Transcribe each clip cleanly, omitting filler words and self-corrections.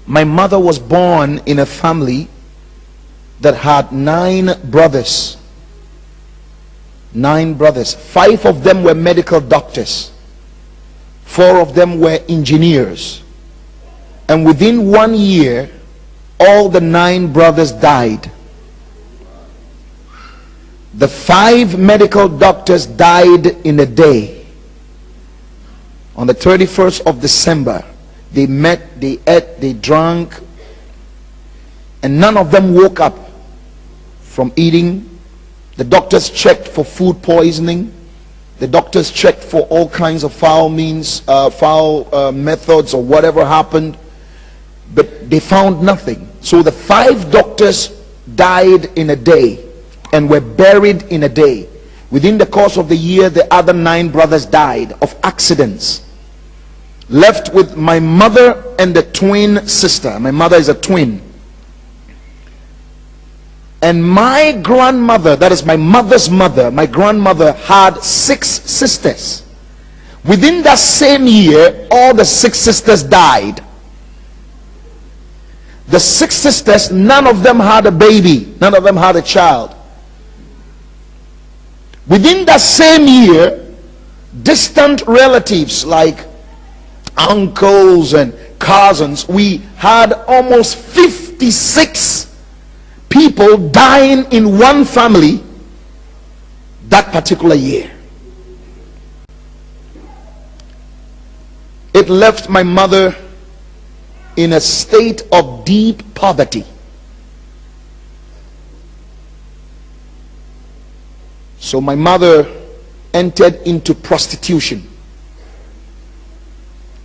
My mother was born in a family that had 9 brothers. 9 brothers. 5 of them were medical doctors. 4 of them were engineers. And within 1 year, all the 9 brothers died. The 5 medical doctors died in a day. On the 31st of December, they met, they ate, they drank, and none of them woke up from eating. The doctors checked for food poisoning. The doctors checked for all kinds of foul methods or whatever happened, but they found nothing. So the 5 doctors died in a day and were buried in a day. Within the course of the year, the other 9 brothers died of accidents. Left with my mother and the twin sister. My mother is a twin. And my grandmother, that is my mother's mother, my grandmother had 6 sisters. Within that same year, all the 6 sisters died. The 6 sisters, none of them had a baby. None of them had a child. Within that same year, distant relatives like uncles and cousins, we had almost 56 people dying in one family that particular year. It left my mother in a state of deep poverty. So my mother entered into prostitution.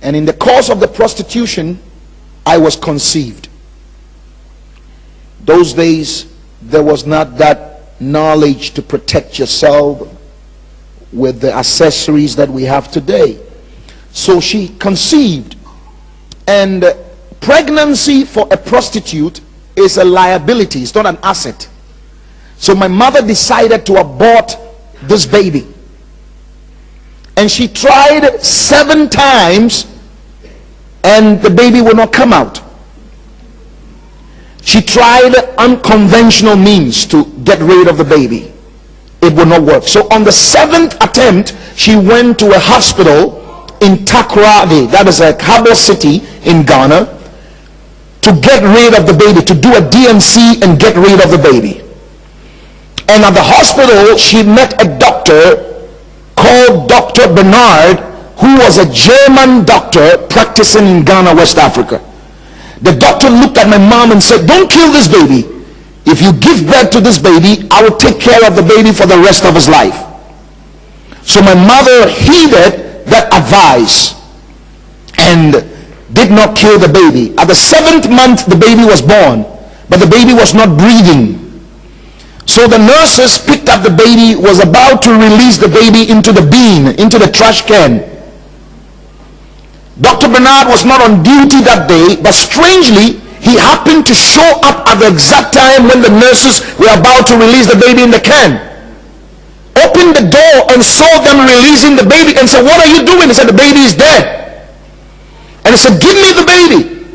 And in the course of the prostitution, I was conceived. Those days, there was not that knowledge to protect yourself with the accessories that we have today. So she conceived. And pregnancy for a prostitute is a liability. It's not an asset. So my mother decided to abort this baby. And she tried 7 times and the baby would not come out. She tried unconventional means to get rid of the baby. It would not work. So on the 7th attempt, she went to a hospital in Takoradi, that is a harbor city in Ghana, to get rid of the baby, to do a DNC and get rid of the baby. And at the hospital, she met a doctor called Dr. Bernard, who was a German doctor practicing in Ghana, West Africa. The doctor looked at my mom and said, "Don't kill this baby. If you give birth to this baby, I will take care of the baby for the rest of his life." So my mother heeded that advice and did not kill the baby. At the 7th month, the baby was born, but the baby was not breathing. So the nurses picked up the baby, was about to release the baby into the bin, into the trash can. Dr. Bernard was not on duty that day, but strangely, he happened to show up at the exact time when the nurses were about to release the baby in the can. Opened the door and saw them releasing the baby and said, "What are you doing?" He said, "The baby is dead." And he said, "Give me the baby."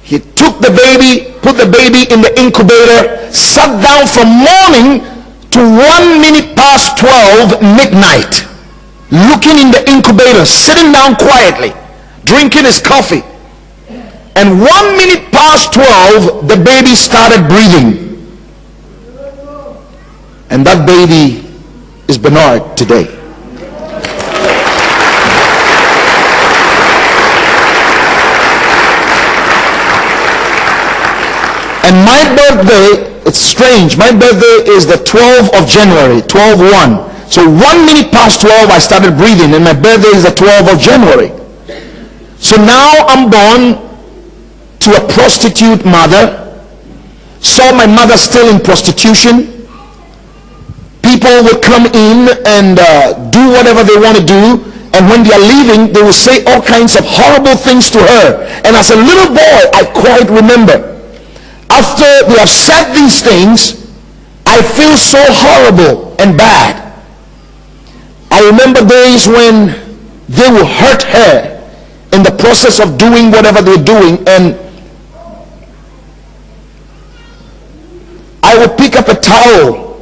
He took the baby, put the baby in the incubator, sat down from morning to 1 minute past 12 midnight, looking in the incubator, sitting down quietly, drinking his coffee. And 1 minute past 12, the baby started breathing. And that baby is Bernard today. And my birthday, it's strange, my birthday is the 12th of January, 12/1. So 1 minute past 12, I started breathing, and my birthday is the 12th of January. So now I'm born to a prostitute mother, saw my mother still in prostitution. People will come in and do whatever they want to do, and when they are leaving, they will say all kinds of horrible things to her. And as a little boy, I quite remember, after they have said these things, I feel so horrible and bad. I remember days when they will hurt her in the process of doing whatever they're doing, and I would pick up a towel,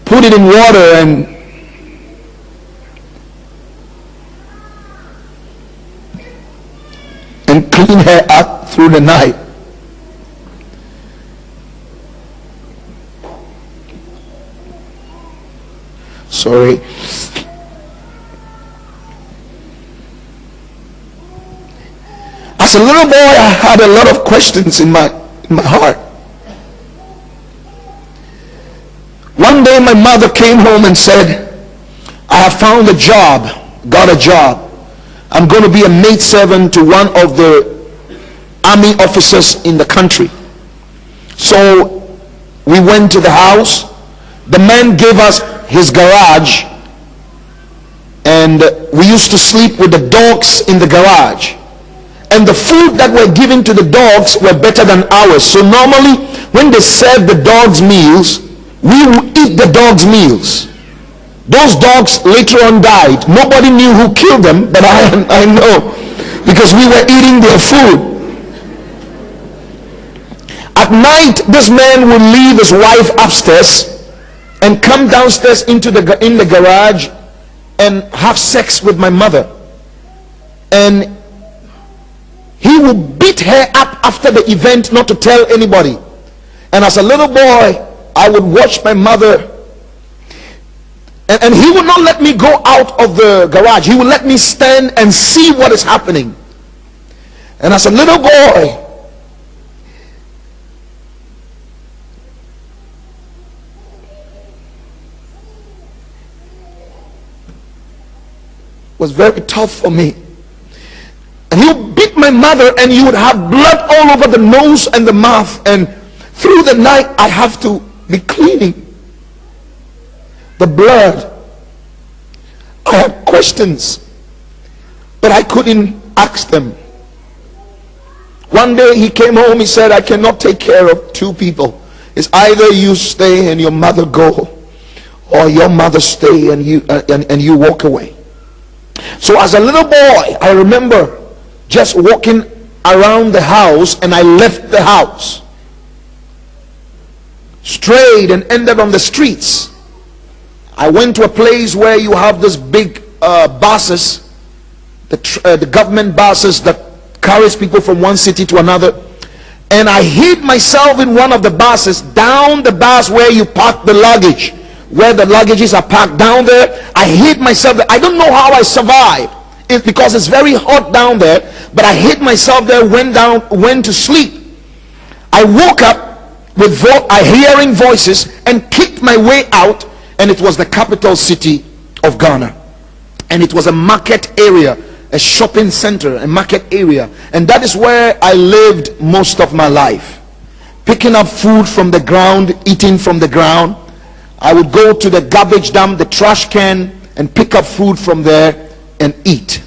put it in water, and clean her up through the night. Sorry. As a little boy, I had a lot of questions in my heart. One day my mother came home and said, I have found a job, got a job. I'm going to be a maidservant to one of the army officers in the country. So we went to the house. The man gave us his garage, and we used to sleep with the dogs in the garage. And the food that were given to the dogs were better than ours. So normally when they served the dogs meals, we would eat the dogs meals. Those dogs later on died. Nobody knew who killed them, but I know, because we were eating their food. At night, this man would leave his wife upstairs and come downstairs in the garage and have sex with my mother. And he would beat her up after the event, not to tell anybody. And as a little boy, I would watch my mother, and he would not let me go out of the garage. He would let me stand and see what is happening. And as a little boy, it was very tough for me. And he would beat my mother, and you would have blood all over the nose and the mouth, and through the night I have to be cleaning the blood. I had questions, but I couldn't ask them. One day he came home, he said, I cannot take care of two people. It's either you stay and your mother go, or your mother stay and you walk away. So as a little boy, I remember just walking around the house, and I left the house, strayed, and ended on the streets. I went to a place where you have this big buses, the government buses that carries people from one city to another, and I hid myself in one of the buses, down the bus where you park the luggage, where the luggages are parked down there. I hid myself there. I don't know how I survived. It's because it's very hot down there, but I hid myself there, went to sleep. I woke up with hearing voices and kicked my way out, and it was the capital city of Ghana, and it was a market area, a shopping center, a market area, and that is where I lived most of my life, picking up food from the ground, eating from the ground. I would go to the garbage dump, the trash can, and pick up food from there and eat.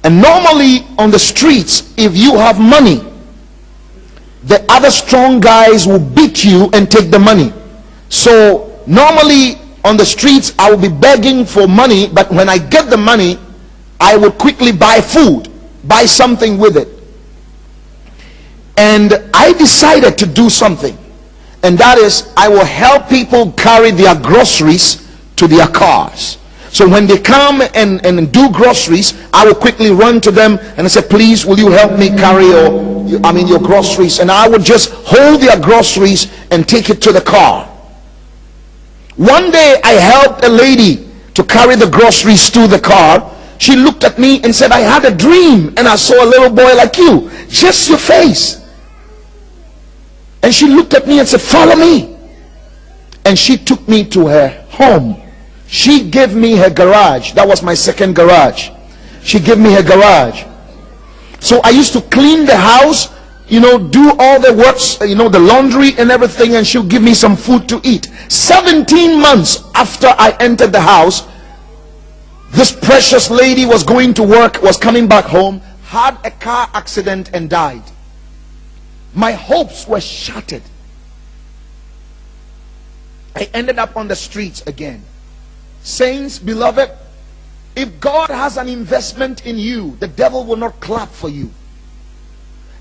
And normally on the streets, if you have money, the other strong guys will beat you and take the money. So normally on the streets, I will be begging for money, but when I get the money, I will quickly buy food, buy something with it. And I decided to do something, and that is, I will help people carry their groceries to their cars. So when they come and do groceries, I will quickly run to them and I say, please, will you help me carry your groceries? And I would just hold their groceries and take it to the car. One day I helped a lady to carry the groceries to the car. She looked at me and said, I had a dream and I saw a little boy like you, just your face. And she looked at me and said, follow me. And she took me to her home. She gave me her garage. That was my second garage. She gave me her garage. So I used to clean the house, do all the works, the laundry and everything, and she'll give me some food to eat. 17 months after I entered the house, this precious lady was going to work, was coming back home, had a car accident and died. My hopes were shattered. I ended up on the streets again. Saints, beloved, if God has an investment in you, the devil will not clap for you.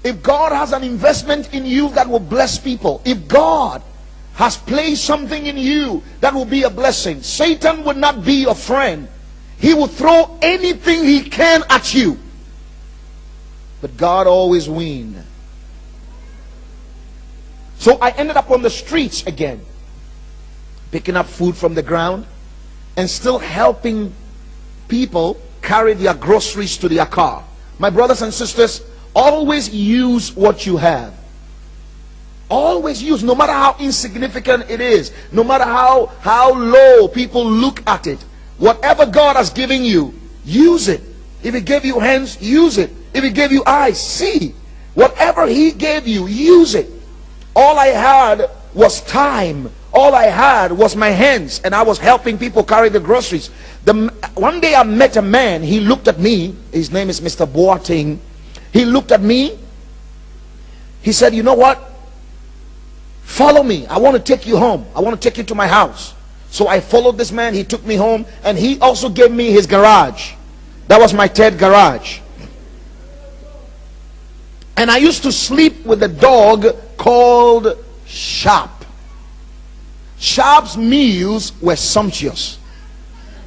If God has an investment in you that will bless people, if God has placed something in you that will be a blessing, Satan will not be your friend. He will throw anything he can at you. But God always wins. So I ended up on the streets again, picking up food from the ground and still helping people carry their groceries to their car. My brothers and sisters, always use what you have. Always use, no matter how insignificant it is, no matter how low people look at it. Whatever God has given you, use it. If He gave you hands, use it. If He gave you eyes, see. Whatever He gave you, use it. All I had was time. All I had was my hands, and I was helping people carry the groceries. One day I met a man. He looked at me. His name is Mr. Boateng. He looked at me. He said, "You know what? Follow me. I want to take you home. I want to take you to my house." So I followed this man. He took me home, and he also gave me his garage. That was my third garage. And I used to sleep with a dog called Sharp. Sharp's meals were sumptuous.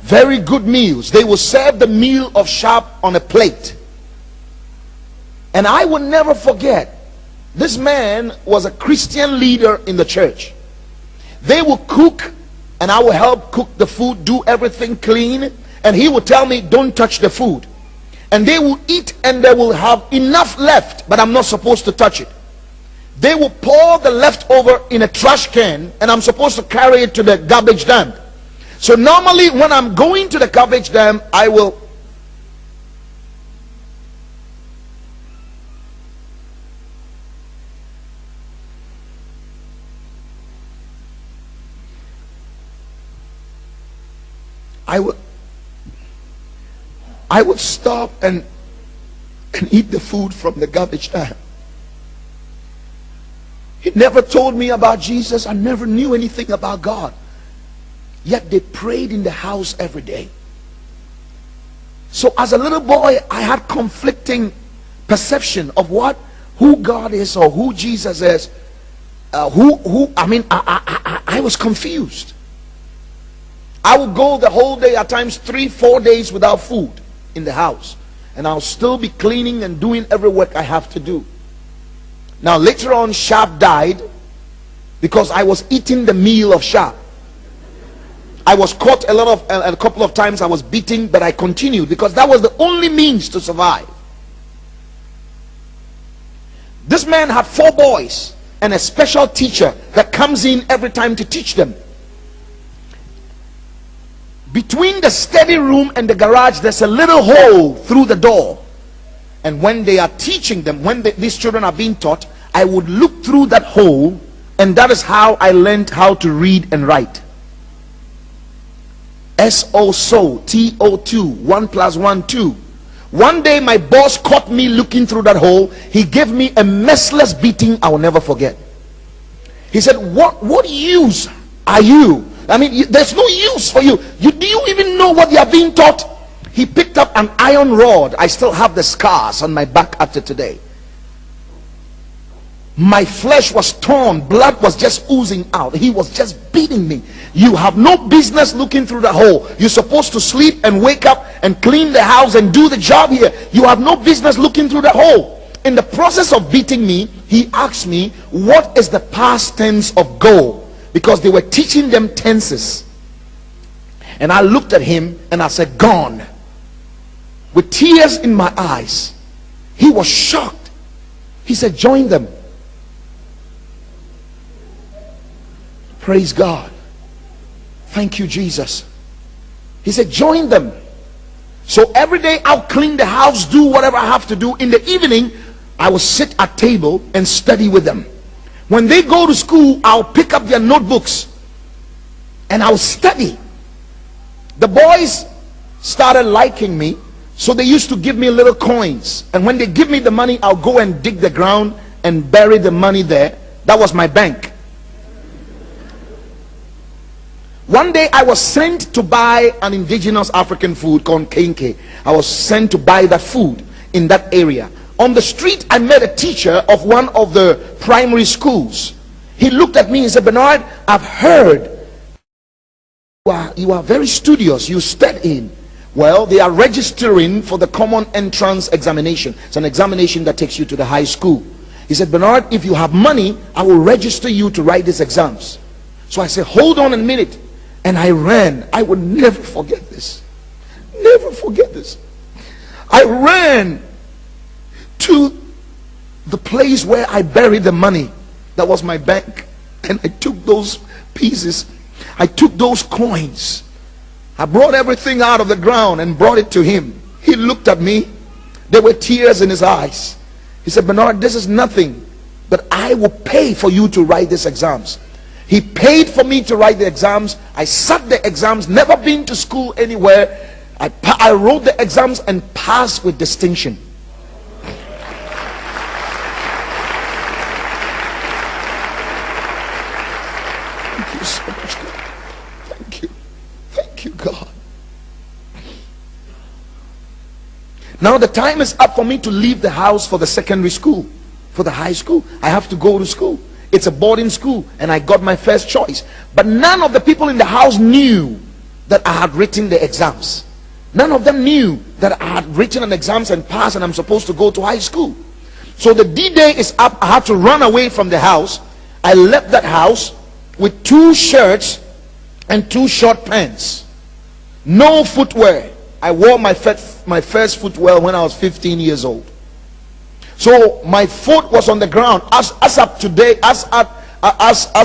Very good meals. They will serve the meal of Sharp on a plate. And I will never forget, this man was a Christian leader in the church. They will cook, and I will help cook the food, do everything clean, and he would tell me, "Don't touch the food." And they will eat, and they will have enough left, but I'm not supposed to touch it. They will pour the leftover in a trash can, and I'm supposed to carry it to the garbage dump. So normally when I'm going to the garbage dump, I will stop and eat the food from the garbage dump. He never told me about Jesus. I never knew anything about God. Yet they prayed in the house every day. So as a little boy, I had conflicting perception of who God is or who Jesus is. I was confused. I would go the whole day, at times 3-4 days without food in the house, and I'll still be cleaning and doing every work I have to do. Now later on, Sharp died because I was eating the meal of Sharp. I was caught a couple of times. I was beaten, but I continued because that was the only means to survive. This man had 4 boys and a special teacher that comes in every time to teach them. Between the study room and the garage, there's a little hole through the door. And when they are teaching them, when these children are being taught, I would look through that hole, and that is how I learned how to read and write. S-O-SO, T-O-2, 1 + 1, 2. One day my boss caught me looking through that hole. He gave me a merciless beating I will never forget. He said, what use are you? I mean, there's no use for you. Do you even know what you are being taught? He picked up an iron rod. I still have the scars on my back after today. My flesh was torn. Blood was just oozing out. He was just beating me. You have no business looking through the hole. You're supposed to sleep and wake up and clean the house and do the job here. You have no business looking through the hole. In the process of beating me, he asked me, what is the past tense of go? Because they were teaching them tenses. And I looked at him and I said, gone. With tears in my eyes. He was shocked. He said, join them. Praise God. Thank you, Jesus. He said, join them. So every day I'll clean the house, do whatever I have to do. In the evening, I will sit at table and study with them. When they go to school, I'll pick up their notebooks and I'll study. The boys started liking me, so they used to give me little coins. And when they give me the money, I'll go and dig the ground and bury the money there. That was my bank. One day I was sent to buy an indigenous African food called kenke. I was sent to buy that food in that area. On the street, I met a teacher of one of the primary schools. He looked at me and said, Bernard, I've heard you are very studious, you study. Well, they are registering for the common entrance examination. It's an examination that takes you to the high school. He said, Bernard, if you have money, I will register you to write these exams. So I said, hold on a minute. And I ran. I would never forget this. Never forget this. I ran to the place where I buried the money. That was my bank. And I took those pieces. I took those coins. I brought everything out of the ground and brought it to him. He looked at me. There were tears in his eyes. He said, Bernard, this is nothing, but I will pay for you to write these exams. He paid for me to write the exams. I sat the exams, never been to school anywhere. I wrote the exams and passed with distinction. Thank you so much, God. Thank you. Thank you, God. Now the time is up for me to leave the house for the secondary school, for the high school. I have to go to school. It's a boarding school, and I got my first choice. But none of the people in the house knew that I had written the exams. None of them knew that I had written an exams and passed, and I'm supposed to go to high school. So the D-Day is up. I had to run away from the house. I left that house with 2 shirts and 2 short pants. No footwear. I wore my first footwear when I was 15 years old. So my foot was on the ground. As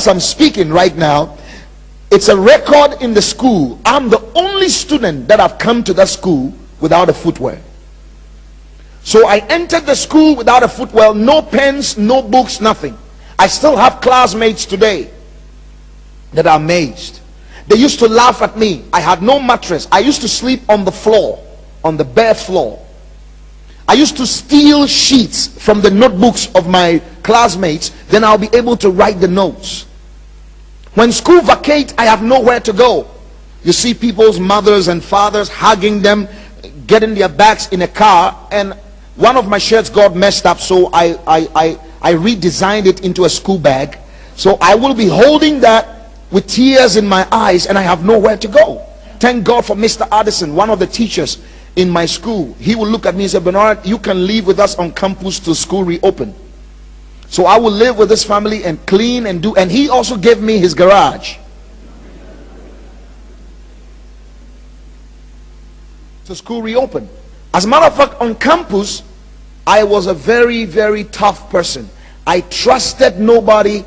I'm speaking right now, it's a record in the school. I'm the only student that have come to that school without a footwear. So I entered the school without a footwear, no pens, no books, nothing. I still have classmates today that are amazed. They used to laugh at me. I had no mattress. I used to sleep on the floor, on the bare floor. I used to steal sheets from the notebooks of my classmates. Then I'll be able to write the notes. When school vacates, I have nowhere to go. You see people's mothers and fathers hugging them, getting their bags in a car. And one of my shirts got messed up, so I redesigned it into a school bag. So I will be holding that with tears in my eyes, and I have nowhere to go. Thank God for Mr. Addison, one of the teachers in my school. He will look at me and say, Bernard, you can live with us on campus till school reopen. So I will live with this family and clean and do. And he also gave me his garage. So school reopened. As a matter of fact, on campus, I was a very, very tough person. I trusted nobody.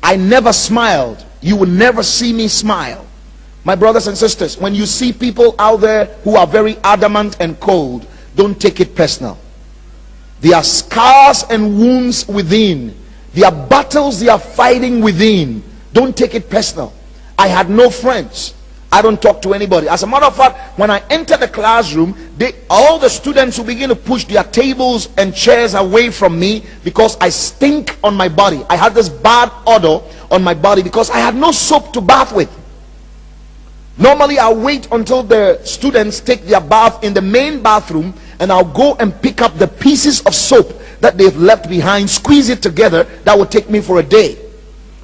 I never smiled. You will never see me smile. My brothers and sisters, when you see people out there who are very adamant and cold, don't take it personal. There are scars and wounds within. There are battles they are fighting within. Don't take it personal. I had no friends. I don't talk to anybody. As a matter of fact, when I enter the classroom, all the students will begin to push their tables and chairs away from me because I stink on my body. I had this bad odor on my body because I had no soap to bath with. Normally I'll wait until the students take their bath in the main bathroom, and I'll go and pick up the pieces of soap that they've left behind, squeeze it together. That would take me for a day.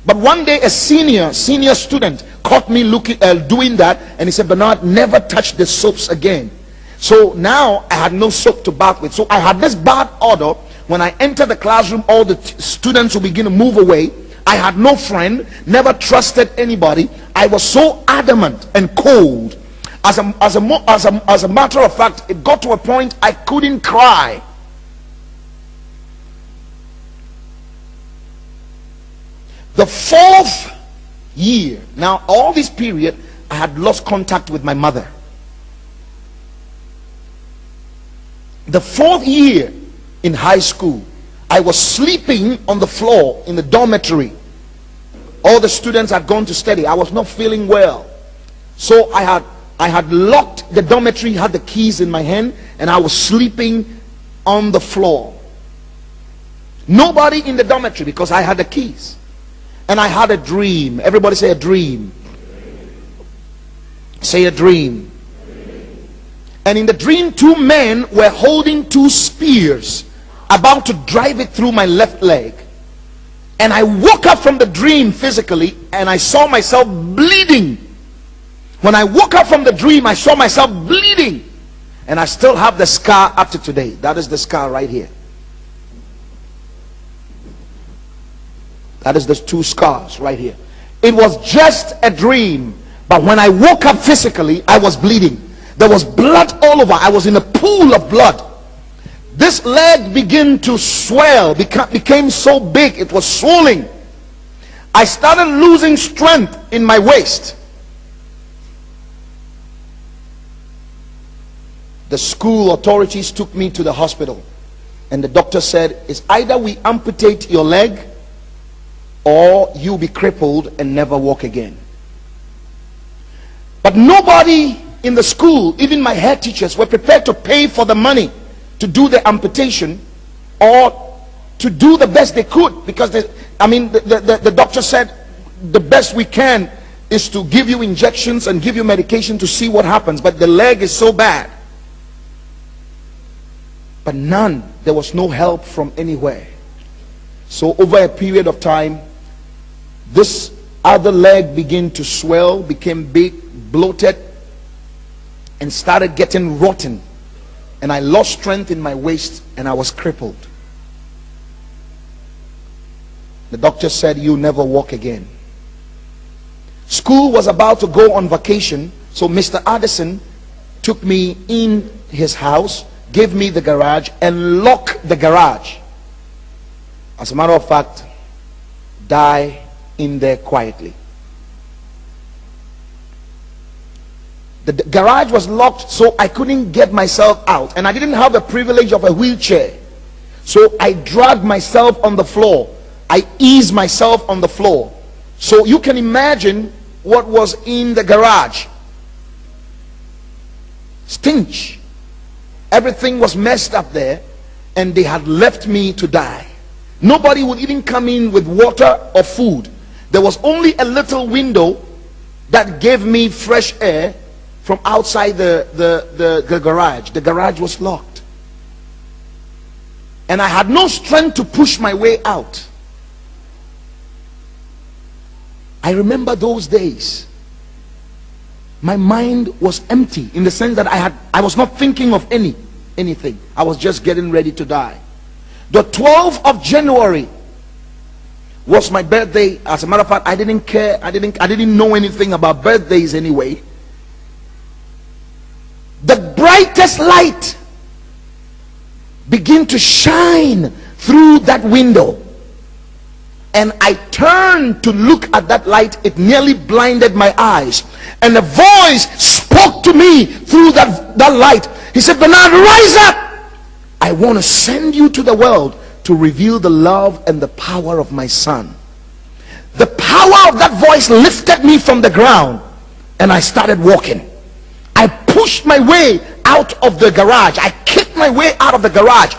But one day a senior student caught me doing that, and he said, Bernard, never touch the soaps again. So now I had no soap to bath with. So I had this bad odor. When I enter the classroom, all the students will begin to move away. I had no friend, never trusted anybody. I was so adamant and cold. As a matter of fact, it got to a point I couldn't cry. The 4th year, now all this period, I had lost contact with my mother. The 4th year in high school, I was sleeping on the floor in the dormitory. All the students had gone to study. I was not feeling well. So I had locked the dormitory, had the keys in my hand, and I was sleeping on the floor. Nobody in the dormitory because I had the keys. And I had a dream. Everybody say a dream. Say a dream. And in the dream, two men were holding two spears, about to drive it through my left leg. And I woke up from the dream physically, and I saw myself bleeding. When I woke up from the dream, I saw myself bleeding. And I still have the scar up to today. That is the scar right here. That is the two scars right here. It was just a dream, but when I woke up physically, I was bleeding. There was blood all over. I was in a pool of blood. This leg began to swell, became so big, it was swelling. I started losing strength in my waist. The school authorities took me to the hospital, and the doctor said, it's either we amputate your leg or you'll be crippled and never walk again. But nobody in the school, even my head teachers, were prepared to pay for the money to do the amputation or to do the best they could, because the doctor said the best we can is to give you injections and give you medication to see what happens, but the leg is so bad. But there was no help from anywhere. So over a period of time, this other leg began to swell, became big, bloated, and started getting rotten. And I lost strength in my waist, and I was crippled. The doctor said, you'll never walk again. School was about to go on vacation, so Mr. Addison took me in his house, gave me the garage, and locked the garage. As a matter of fact, die in there quietly. The garage was locked, so I couldn't get myself out, and I didn't have the privilege of a wheelchair. So I dragged myself on the floor. I eased myself on the floor. So you can imagine what was in the garage. Stench. Everything was messed up there, and they had left me to die. Nobody would even come in with water or food. There was only a little window that gave me fresh air from outside the garage. The garage was locked, and I had no strength to push my way out. I remember those days. My mind was empty, in the sense that I was not thinking of anything. I was just getting ready to die. The 12th of January was my birthday. As a matter of fact, I didn't care. I didn't know anything about birthdays anyway. The brightest light began to shine through that window, and I turned to look at that light. It nearly blinded my eyes, and a voice spoke to me through that light. He said, Bernard, rise up. I want to send you to the world to reveal the love and the power of my son. The power of that voice lifted me from the ground, and I started walking. I pushed my way out of the garage. I kicked my way out of the garage.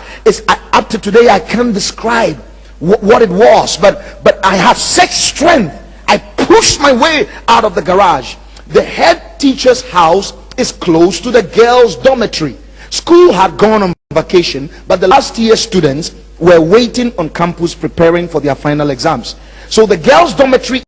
Up to today, I can't describe what it was, but I have such strength. I pushed my way out of the garage. The head teacher's house is close to the girls' dormitory. School had gone on vacation, but the last year students were waiting on campus preparing for their final exams. So the girls' dormitory